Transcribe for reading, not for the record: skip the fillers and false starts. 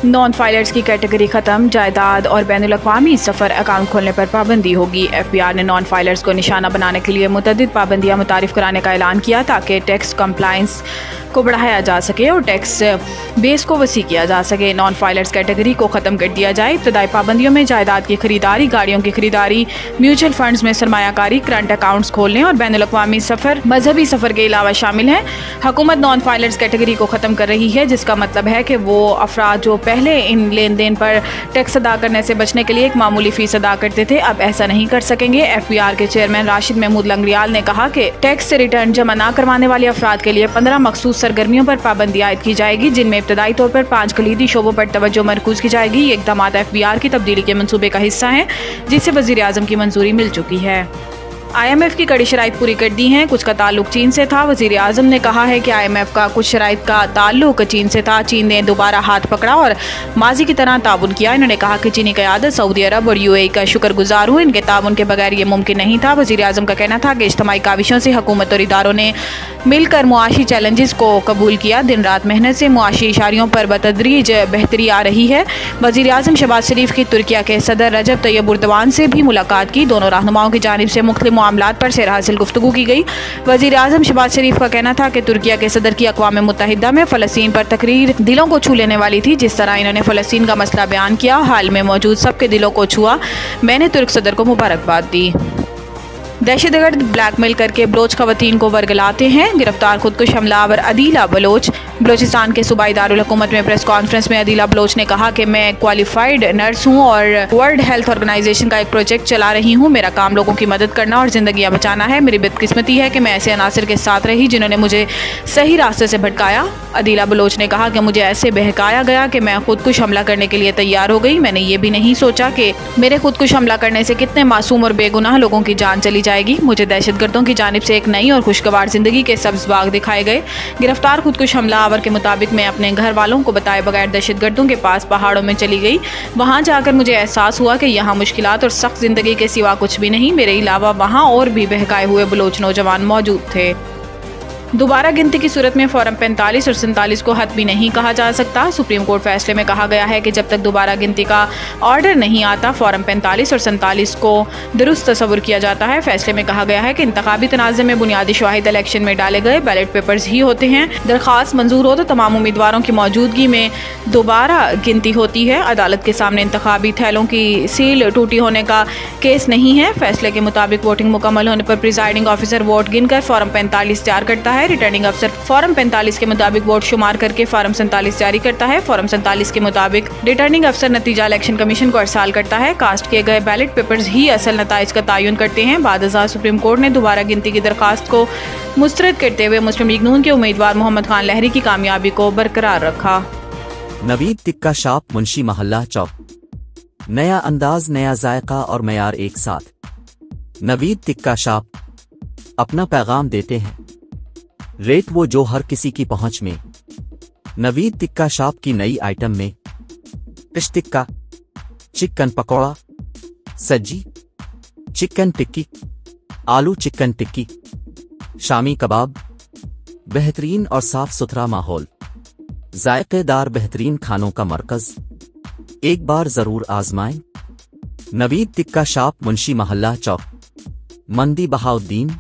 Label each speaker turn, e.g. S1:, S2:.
S1: Non filers की category खत्म, जायदाद और बैनुल-अक़वामी सफ़र अकाउंट खोलने पर पाबंदी होगी। FBI ने नॉन फाइलर्स को निशाना बनाने के लिए मुतअद्दिद पाबंदियां मुतारिफ कराने का ऐलान किया ताकि टैक्स कंप्लायंस को बढ़ाया जा सके और टैक्स बेस को वसी किया जा सके। नॉन फाइलर्स कैटेगरी को ख़त्म कर दिया जाए। इब्तदाई पाबंदियों में जायदाद की खरीदारी, गाड़ियों की खरीदारी, म्यूचुअल फंड्स में सरमायाकारी, करंट अकाउंट्स खोलने और बैनुल-अक़वामी सफ़र, मजहबी सफ़र के अलावा शामिल हैं। हुकूमत नॉन फाइलर्स कैटेगरी को ख़त्म कर रही है, जिसका मतलब है कि वो अफराद जो पहले इन लेन देन पर टैक्स अदा करने से बचने के लिए एक मामूली फीस अदा करते थे, अब ऐसा नहीं कर सकेंगे। FBR के चेयरमैन राशिद महमूद लंगरियाल ने कहा कि टैक्स से रिटर्न जमा न करवाने वाले अफराद के लिए 15 मखसूस सरगर्मियों पर पाबंदी आयद की जाएगी, जिनमें इब्तदाई तौर पर 5 कलीदी शोबों पर तवज्जो मरकूज की जाएगी। ये इक़दाम FBR की तब्दीली के मंसूबे का हिस्सा है, जिसे वज़ीर आज़म की मंजूरी मिल चुकी है। IMF की कड़ी शराइत पूरी कर दी हैं। कुछ का ताल्लुक चीन से था। वज़ीर आज़म ने कहा है कि IMF का कुछ शराइत का ताल्लुक चीन से था। चीन ने दोबारा हाथ पकड़ा और माजी की तरह ताउन किया। इन्होंने कहा कि चीनी क़यादत, सऊदी अरब और UAE का शुक्रगुजार हूँ। इनके ताउन के बगैर ये मुमकिन नहीं था। वज़ीर आज़म का कहना था कि इज्तिमाई काविशों से हुकूमत और इदारों ने मिलकर मुआशी चैलेंजेस को कबूल किया। दिन रात मेहनत से मुआशी इशारियों पर बतदरीज बेहतरी आ रही है। वज़ीर आज़म शहबाज शरीफ की तुर्किया के सदर रजब तैयब उर्दवान से भी मुलाकात की। दोनों रहनुमाओं की जानिब से मुख्तलिफ मामलात पर सेर हासिल गुफ्तगू की गई। वज़ीर आज़म शहबाज शरीफ का कहना था कि तुर्किया के सदर की अक़वाम मुत्तहिदा में फ़लस्तीन पर तकरीर दिलों को छू लेने वाली थी। जिस तरह इन्होंने फ़लस्तीन का मसला बयान किया, हाल में मौजूद सबके दिलों को छुआ। मैंने तुर्क सदर को मुबारकबाद दी। दहशतगर्द ब्लैकमेल करके बलोच खवातीन को वर्गलाते हैं। गिरफ्तार खुदकुश हमलावर अदीला बलोच। बलोचिस्तान के सूबाई दारुल हुकूमत में प्रेस कॉन्फ्रेंस में अदीला बलोच ने कहा कि मैं क्वालिफाइड नर्स हूं और वर्ल्ड हेल्थ ऑर्गेनाइजेशन का एक प्रोजेक्ट चला रही हूं। मेरा काम लोगों की मदद करना और ज़िंदगियां बचाना है। मेरी बदकिस्मती है कि मैं ऐसे अनासर के साथ रही जिन्होंने मुझे सही रास्ते से भटकाया। अदीला बलोच ने कहा कि मुझे ऐसे बहकाया गया कि मैं खुदकुश हमला करने के लिए तैयार हो गई। मैंने ये भी नहीं सोचा कि मेरे खुदकुश हमला करने से कितने मासूम और बेगुनाह लोगों की जान चली जाएगी। मुझे दहशतगर्दों की जानिब से एक नई और खुशगवार जिंदगी के सब्ज़ बाग दिखाए गए। गिरफ्तार खुदकुश हमलावर के मुताबिक मैं अपने घर वालों को बताए बगैर दहशतगर्दों के पास पहाड़ों में चली गई। वहां जाकर मुझे एहसास हुआ कि यहाँ मुश्किलात और सख्त जिंदगी के सिवा कुछ भी नहीं। मेरे अलावा वहाँ और भी बहकाए हुए बलोच नौजवान मौजूद थे। दोबारा गिनती की सूरत में फॉर्म 45 और 47 को हतमी नहीं कहा जा सकता। सुप्रीम कोर्ट फैसले में कहा गया है कि जब तक दोबारा गिनती का ऑर्डर नहीं आता, फॉर्म 45 और 47 को दुरुस्त तस्वुर किया जाता है। फैसले में कहा गया है कि इंतखाबी तनाज़े में बुनियादी शवाहिद इलेक्शन में डाले गए बैलेट पेपर्स ही होते हैं। दरख्वास्त मंजूर हो तो तमाम उम्मीदवारों की मौजूदगी में दोबारा गिनती होती है। अदालत के सामने इंतखाबी थैलों की सील टूटी होने का केस नहीं है। फैसले के मुताबिक वोटिंग मुकम्मल होने पर प्रिजाइडिंग ऑफिसर वोट गिनकर फॉर्म 45 तैयार करता है। रिटर्निंग अफसर फॉर्म 45 के मुताबिक वोट शुमार करके फॉर्म 47 जारी करता है। फॉर्म 47 के मुताबिक रिटर्निंग अफसर नतीजा इलेक्शन कमीशन को अरसाल करता है। कास्ट किए गए बैलेट पेपर्स ही असल नताइज का तयन करते हैं। बाद सुप्रीम कोर्ट ने दोबारा गिनती की दरखास्त को मुस्तरद करते हुए मुस्लिम लीग नून के उम्मीदवार मोहम्मद खान लहरी की कामयाबी को बरकरार रखा।
S2: नवीद टिक्का शॉप, मुंशी महल्ला चौक। नया अंदाज, नया जायका और मयार एक साथ। नवीद टिक्का शॉप अपना पैगाम देते हैं, रेट वो जो हर किसी की पहुंच में। नवीद टिक्का शॉप की नई आइटम में फिश टिक्का, चिकन पकौड़ा, सज्जी, चिकन टिक्की, आलू चिकन टिक्की, शामी कबाब। बेहतरीन और साफ सुथरा माहौल, जायकेदार बेहतरीन खानों का मरकज। एक बार जरूर आजमाएं। नवीद टिक्का शॉप, मुंशी महल्ला चौक, मंदी बहाउद्दीन।